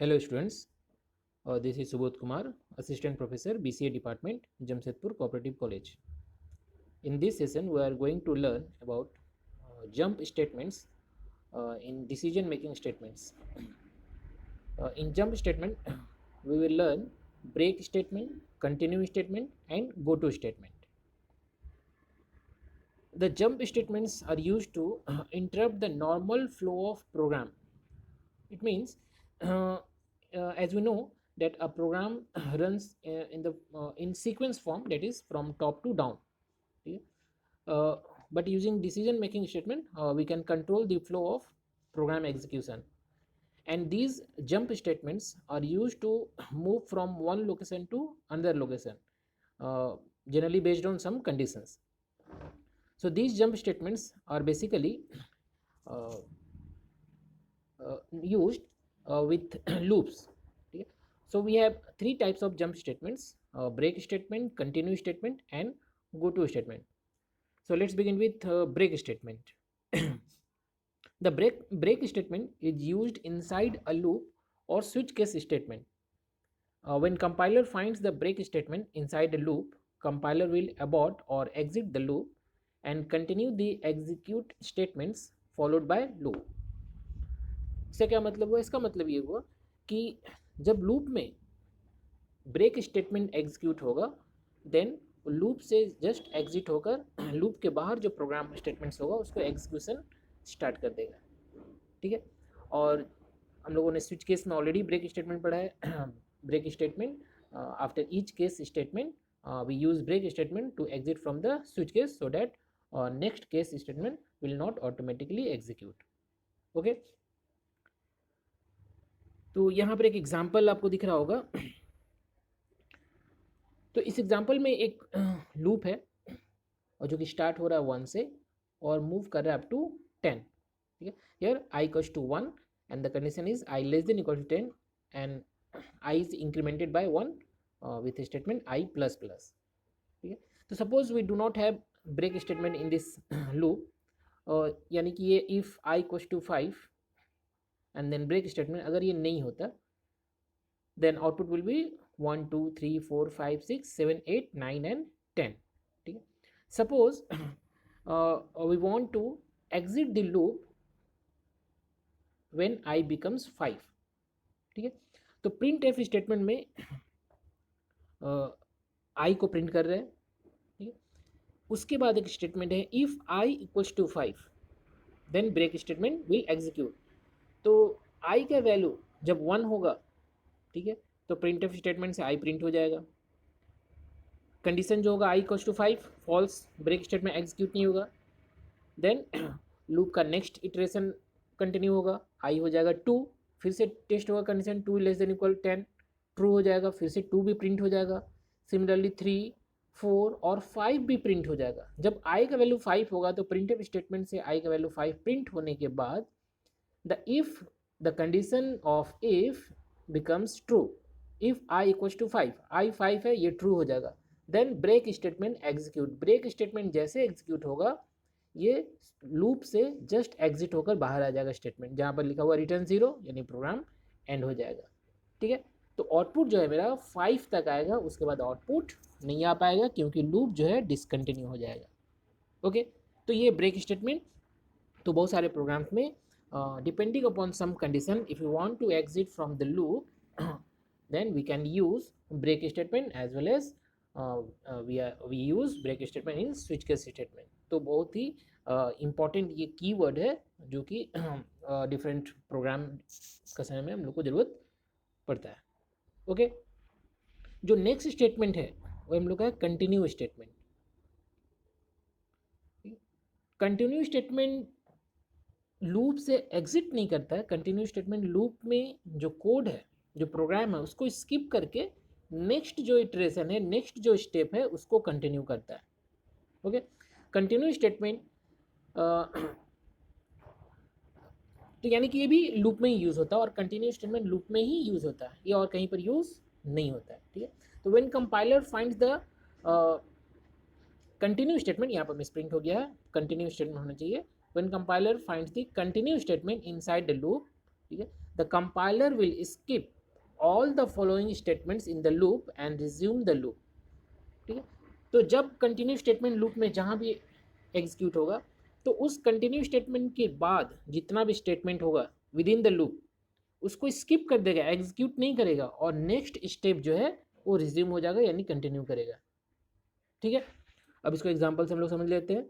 Hello students, this is Subodh Kumar, Assistant Professor, BCA Department, Jamshedpur Cooperative College. In this session, we are going to learn about jump statements in decision making statements. In jump statement, we will learn break statement, continue statement, and go to statement. The jump statements are used to interrupt the normal flow of program. It means, as we know, that a program runs in sequence form, that is from top to down. Okay? Uh, but using decision making statement, we can control the flow of program execution. And these jump statements are used to move from one location to another location, uh, generally based on some conditions. So these jump statements are basically uh, used with loops. Okay? So we have three types of jump statements: break statement, continue statement, and go to statement. So let's begin with break statement. The break statement is used inside a loop or switch case statement. When compiler finds the break statement inside a loop, compiler will abort or exit the loop and continue the execute statements followed by loop. इससे क्या मतलब हुआ? इसका मतलब ये हुआ कि जब लूप में ब्रेक स्टेटमेंट एग्जीक्यूट होगा, देन लूप से जस्ट एग्जिट होकर लूप के बाहर जो प्रोग्राम स्टेटमेंट्स होगा उसको एग्जीक्यूशन स्टार्ट कर देगा. ठीक है. और हम लोगों ने स्विच केस में ऑलरेडी ब्रेक स्टेटमेंट पढ़ा है. Break statement after each case statement we use break statement to exit from the switch case so that next case statement will not automatically execute. Okay. तो यहाँ पर एक example आपको दिख रहा होगा. तो इस एग्जाम्पल में एक लूप है और जो कि स्टार्ट हो रहा है 1 से और मूव कर रहा है अप टू 10. ठीक है. Here i equals to 1 and the condition is i less than equal to 10 and i is incremented by 1 with statement i plus plus. ठीक है. तो suppose we do not have break statement in this loop, यानी कि ये if i equals to 5 and then break statement अगर ये नहीं होता, then output will be 1 2 3 4 5 6 7 8 9 and 10. ठीक है. Suppose we want to exit the loop when i becomes 5. ठीक है. तो प्रिंट एफ स्टेटमेंट में आई को प्रिंट कर रहे हैं. ठीक है. उसके बाद एक स्टेटमेंट है if i equals to 5 then break statement will execute. तो आई का वैल्यू जब 1 होगा, ठीक है, तो प्रिंट एफ स्टेटमेंट से आई प्रिंट हो जाएगा. कंडीशन जो होगा I equals to 5 false, break statement execute नहीं होगा. देन लूप का नेक्स्ट इटरेशन कंटिन्यू होगा, आई हो जाएगा 2, फिर से टेस्ट होगा condition 2 less than equal 10, true हो जाएगा, फिर से 2 भी प्रिंट हो जाएगा. सिमिलरली 3 4 और 5 भी प्रिंट हो जाएगा. जब आई का वैल्यू 5 होगा तो प्रिंट एफ स्टेटमेंट से आई का वैल्यू 5 प्रिंट होने के बाद the condition of if becomes true. If i equals to 5, i 5 है, ये ट्रू हो जाएगा. Then break statement execute. Break statement जैसे एग्जीक्यूट होगा ये लूप से जस्ट एग्जिट होकर बाहर आ जाएगा स्टेटमेंट, जहाँ पर लिखा हुआ रिटर्न 0, यानी प्रोग्राम एंड हो जाएगा. ठीक है. तो आउटपुट जो है मेरा 5 तक आएगा, उसके बाद आउटपुट नहीं आ पाएगा क्योंकि लूप जो है डिसकंटिन्यू हो जाएगा. ओके. तो ये ब्रेक स्टेटमेंट. तो बहुत सारे प्रोग्राम्स में depending upon some condition if you want to exit from the loop then we can use break statement as well as we use break statement in switch case statement. तो बहुत ही important ये keyword है जो कि different programme का समय में हम लोग को ज़रूरत पड़ता है. ओके. जो नेक्स्ट स्टेटमेंट है वो हम लोग का है continue statement. Continue statement loop से एग्जिट नहीं करता है. कंटिन्यू स्टेटमेंट लूप में जो कोड है, जो प्रोग्राम है, उसको स्किप करके नेक्स्ट जो इटरेशन है, नेक्स्ट जो स्टेप है, उसको कंटिन्यू करता है. ओके. कंटिन्यू स्टेटमेंट तो यानी कि ये भी लूप में ही यूज़ होता है और कंटिन्यू स्टेटमेंट लूप में ही यूज़ होता है, ये और कहीं पर यूज़ नहीं होता है. ठीक है. तो when compiler finds the continue statement, यहाँ पर मिसप्रिंट हो गया है, कंटिन्यू स्टेटमेंट होना चाहिए. When compiler finds the continue statement inside the loop, ठीक है, the compiler will skip all the following statements in the loop and resume the loop. ठीक है, तो जब कंटिन्यू स्टेटमेंट लूप में जहाँ भी एग्जीक्यूट होगा तो उस कंटिन्यू स्टेटमेंट के बाद जितना भी स्टेटमेंट होगा विद इन द लूप उसको स्किप कर देगा, एग्जीक्यूट नहीं करेगा, और नेक्स्ट स्टेप जो है वो रिज्यूम हो जाएगा यानी कंटिन्यू करेगा। ठीक है, अब इसको एग्जांपल से हम लोग समझ लेते हैं।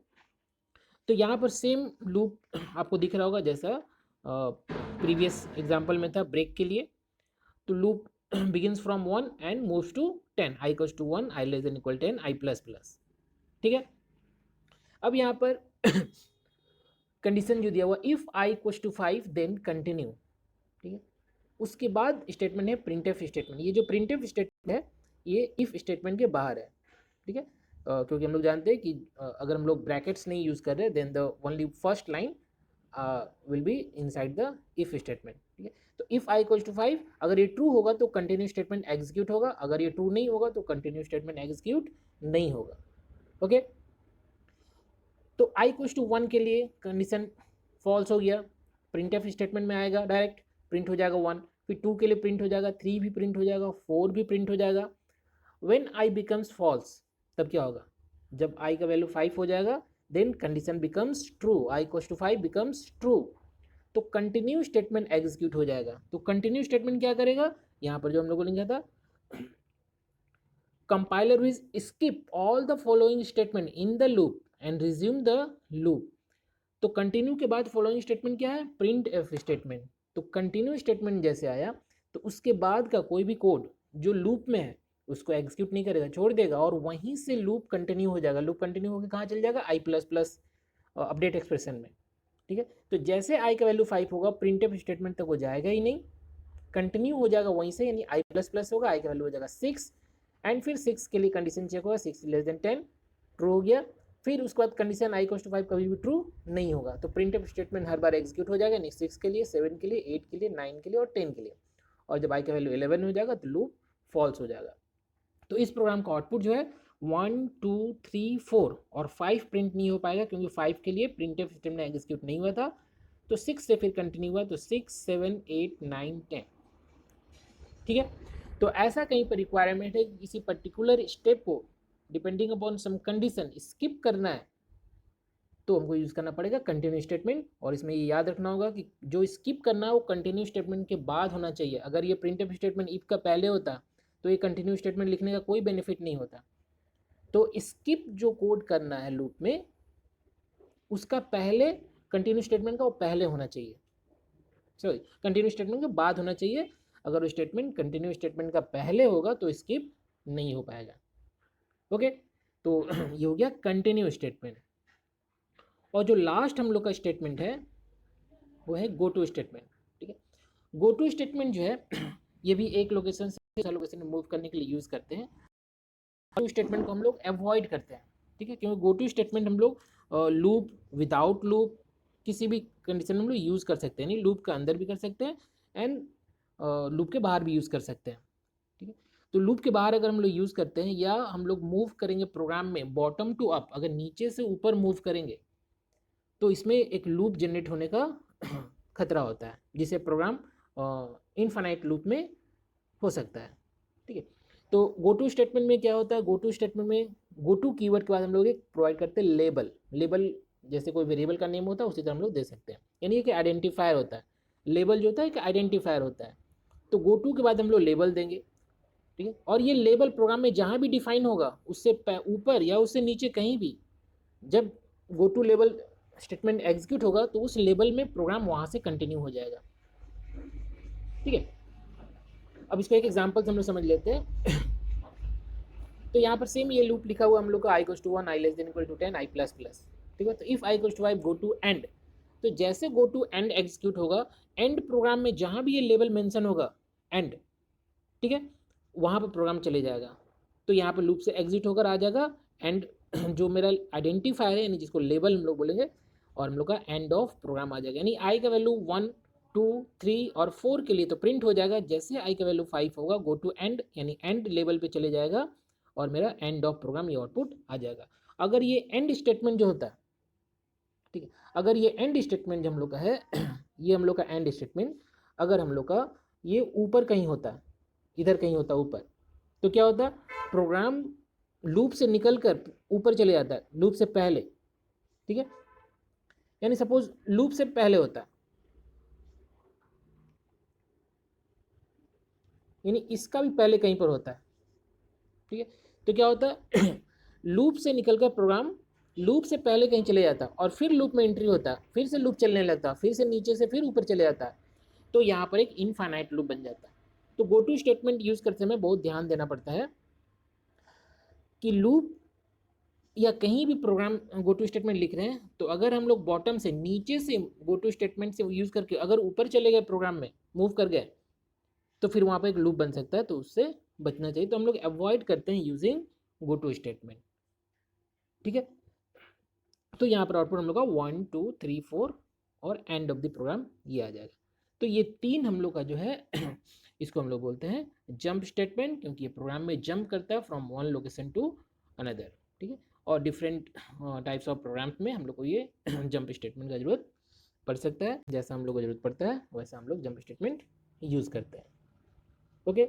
तो यहाँ पर सेम लूप आपको दिख रहा होगा जैसा प्रीवियस एग्जांपल में था ब्रेक के लिए। तो loop begins from 1 and moves to 10, i equals to 1, i less than equal 10, i plus plus. ठीक है, अब यहाँ पर कंडीशन जो दिया हुआ if i equals to 5 then continue. ठीक है, उसके बाद स्टेटमेंट है प्रिंटफ स्टेटमेंट। ये जो प्रिंटफ स्टेटमेंट है ये इफ स्टेटमेंट के बाहर है। ठीक है, क्योंकि हम लोग जानते हैं कि अगर हम लोग ब्रैकेट्स नहीं यूज़ कर रहे then the only first line will be inside the if statement. ठीक है, तो इफ i इक्वल्स टू 5 अगर ये ट्रू होगा तो कंटिन्यू स्टेटमेंट एग्जीक्यूट होगा, अगर ये ट्रू नहीं होगा तो कंटिन्यू स्टेटमेंट एग्जीक्यूट नहीं होगा। ओके, तो i इक्वल्स टू 1 के लिए कंडीशन फॉल्स हो गया, प्रिंटफ स्टेटमेंट में आएगा, डायरेक्ट प्रिंट हो जाएगा 1, फिर 2 के लिए प्रिंट हो जाएगा, 3 भी प्रिंट हो जाएगा, 4 भी प्रिंट हो जाएगा। व्हेन i बिकम्स फॉल्स तब क्या होगा, जब i का वैल्यू 5 हो जाएगा then condition becomes true, i equals to 5 becomes true, तो कंटिन्यू स्टेटमेंट एग्जीक्यूट हो जाएगा। तो कंटिन्यू स्टेटमेंट क्या करेगा, यहाँ पर जो हम लोगों ने लिखा था compiler will skip all the following statement in the loop and resume the loop. तो कंटिन्यू के बाद फॉलोइंग स्टेटमेंट क्या है, प्रिंट एफ स्टेटमेंट। तो कंटिन्यू स्टेटमेंट जैसे आया तो उसके बाद का कोई भी कोड जो लूप में है उसको एग्जीक्यूट नहीं करेगा, छोड़ देगा, और वहीं से लूप कंटिन्यू हो जाएगा। लूप कंटिन्यू होकर कहाँ चल जाएगा, आई प्लस प्लस अपडेट एक्सप्रेशन में। ठीक है, तो जैसे आई का वैल्यू 5 होगा प्रिंटफ स्टेटमेंट तक वो जाएगा ही नहीं, कंटिन्यू हो जाएगा वहीं से, यानी आई प्लस प्लस होगा, आई का वैल्यू हो जाएगा 6, एंड फिर 6 के लिए कंडीशन चेक होगा, 6 लेस देन 10 ट्रू हो गया, फिर उसके बाद कंडीशन i इक्वल्स टू 5 कभी भी ट्रू नहीं होगा, तो प्रिंटफ स्टेटमेंट हर बार एग्जीक्यूट हो जाएगा, यानी 6 के लिए, 7 के लिए, 8 के लिए, 9 के लिए और 10 के लिए, और जब i का वैल्यू 11 हो जाएगा तो लूप फॉल्स हो जाएगा। तो इस प्रोग्राम का आउटपुट जो है 1 2 3 4 और 5 प्रिंट नहीं हो पाएगा क्योंकि 5 के लिए प्रिंटफ स्टेटमेंट एग्जीक्यूट नहीं हुआ था, तो 6 से फिर कंटिन्यू हुआ, तो 6 7 8 9 10। ठीक है, तो ऐसा कहीं पर रिक्वायरमेंट है कि किसी पर्टिकुलर स्टेप को depending upon some condition skip करना है तो हमको यूज़ करना पड़ेगा कंटिन्यू स्टेटमेंट। और इसमें ये याद रखना होगा कि जो स्किप करना है वो कंटिन्यू स्टेटमेंट के बाद होना चाहिए। अगर ये प्रिंटफ स्टेटमेंट इफ का पहले होता तो ये कंटिन्यू स्टेटमेंट लिखने का कोई बेनिफिट नहीं होता। तो स्किप जो कोड करना है लूप में उसका पहले कंटिन्यू स्टेटमेंट का वो पहले होना चाहिए, सॉरी कंटिन्यू स्टेटमेंट के बाद होना चाहिए। अगर वो स्टेटमेंट कंटिन्यू स्टेटमेंट का पहले होगा तो स्किप नहीं हो पाएगा। ओके, तो ये हो गया कंटिन्यू स्टेटमेंट। और जो लास्ट हम लोग का स्टेटमेंट है वो है गो टू स्टेटमेंट। ठीक है, गो टू स्टेटमेंट जो है ये भी एक लोकेशन से दूसरा लोकेशन में मूव करने के लिए यूज़ करते हैं। गो टू स्टेटमेंट को हम लोग अवॉइड करते हैं, ठीक है, क्योंकि गो टू स्टेटमेंट हम लोग लूप विदाउट लूप किसी भी कंडीशन में हम लोग यूज़ कर सकते हैं, नहीं लूप के अंदर भी कर सकते हैं एंड लूप के बाहर भी यूज़ कर सकते हैं। ठीक है, तो लूप के बाहर अगर हम लोग यूज़ करते हैं या हम लोग मूव करेंगे प्रोग्राम में बॉटम टू अप, अगर नीचे से ऊपर मूव करेंगे तो इसमें एक लूप जनरेट होने का खतरा होता है जिसे प्रोग्राम इनफाइनाइट लूप में हो सकता है। ठीक है, तो गो टू स्टेटमेंट में क्या होता है, गो टू स्टेटमेंट में गो टू कीवर्ड के बाद हम लोग एक प्रोवाइड करते हैं लेबल। लेबल जैसे कोई वेरिएबल का नेम होता है उसी तरह हम लोग दे सकते हैं, यानी एक आइडेंटिफायर होता है। लेबल जो होता है एक आइडेंटिफायर होता है, तो गो टू के बाद हम लोग लेबल देंगे। ठीक है, और ये लेबल प्रोग्राम में जहाँ भी डिफाइन होगा उससे ऊपर या उससे नीचे कहीं भी जब go to label statement execute होगा तो उस लेबल में प्रोग्राम वहाँ से कंटिन्यू हो जाएगा। ठीक है, अब इसको एक एग्जांपल से हम लोग समझ लेते हैं। तो यहाँ पर सेम ये लूप लिखा हुआ हम लोग का i equals to 1, i less than equal to 10, i plus plus. ठीक है, तो if i equals to 5 go to end, तो जैसे गो टू एंड एग्जीक्यूट होगा एंड प्रोग्राम में जहाँ भी ये लेबल मेंशन होगा एंड, ठीक है, वहाँ पर प्रोग्राम चले जाएगा। तो यहाँ पर लूप से एग्जिट होकर आ जाएगा एंड जो मेरा आइडेंटिफायर है यानी जिसको लेबल हम लोग बोलेंगे और हम लोग का एंड ऑफ प्रोग्राम आ जाएगा, यानी आई का वैल्यू 1 2 3 और 4 के लिए तो प्रिंट हो जाएगा, जैसे आई का वैल्यू 5 होगा गो टू एंड यानी एंड लेवल पे चले जाएगा और मेरा एंड ऑफ प्रोग्राम ये आउटपुट आ जाएगा। अगर ये एंड स्टेटमेंट जो होता है, ठीक है, अगर ये एंड स्टेटमेंट जो हम लोग का है ये हम लोग का एंड स्टेटमेंट अगर हम लोग का ये ऊपर कहीं होता, इधर कहीं होता ऊपर, तो क्या होता, प्रोग्राम लूप से निकल कर ऊपर चले जाता है, लूप से पहले, ठीक है। यानी सपोज लूप से पहले होता, यानी इसका भी पहले कहीं पर होता है, ठीक है। तो क्या होता है लूप से निकलकर प्रोग्राम लूप से पहले कहीं चले जाता और फिर लूप में एंट्री होता, फिर से लूप चलने लगता, फिर से नीचे से फिर ऊपर चले जाता, तो यहाँ पर एक इनफाइनाइट लूप बन जाता है। तो गो टू स्टेटमेंट यूज करते समय बहुत ध्यान देना पड़ता है कि लूप या कहीं भी प्रोग्राम गो टू स्टेटमेंट लिख रहे हैं, तो अगर हम लोग बॉटम से नीचे से गो टू स्टेटमेंट से यूज करके अगर ऊपर चले गए प्रोग्राम में मूव कर गए, तो फिर वहाँ पर एक लूप बन सकता है, तो उससे बचना चाहिए। तो हम लोग अवॉइड करते हैं यूजिंग गो टू स्टेटमेंट, ठीक है। तो यहाँ पर आउटपुट हम लोग का 1 2 3 4 और एंड ऑफ द प्रोग्राम ये आ जाएगा। तो ये तीन हम लोग का जो है इसको हम लोग बोलते हैं जंप स्टेटमेंट, क्योंकि ये प्रोग्राम में जंप करता है from one location to another, ठीक है। और डिफरेंट टाइप्स ऑफ प्रोग्राम्स में हम लोग को ये जंप स्टेटमेंट का जरूरत पड़ सकता है, जैसा हम लोग को जरूरत पड़ता है वैसा हम लोग जंप स्टेटमेंट यूज़ करते हैं, ओके।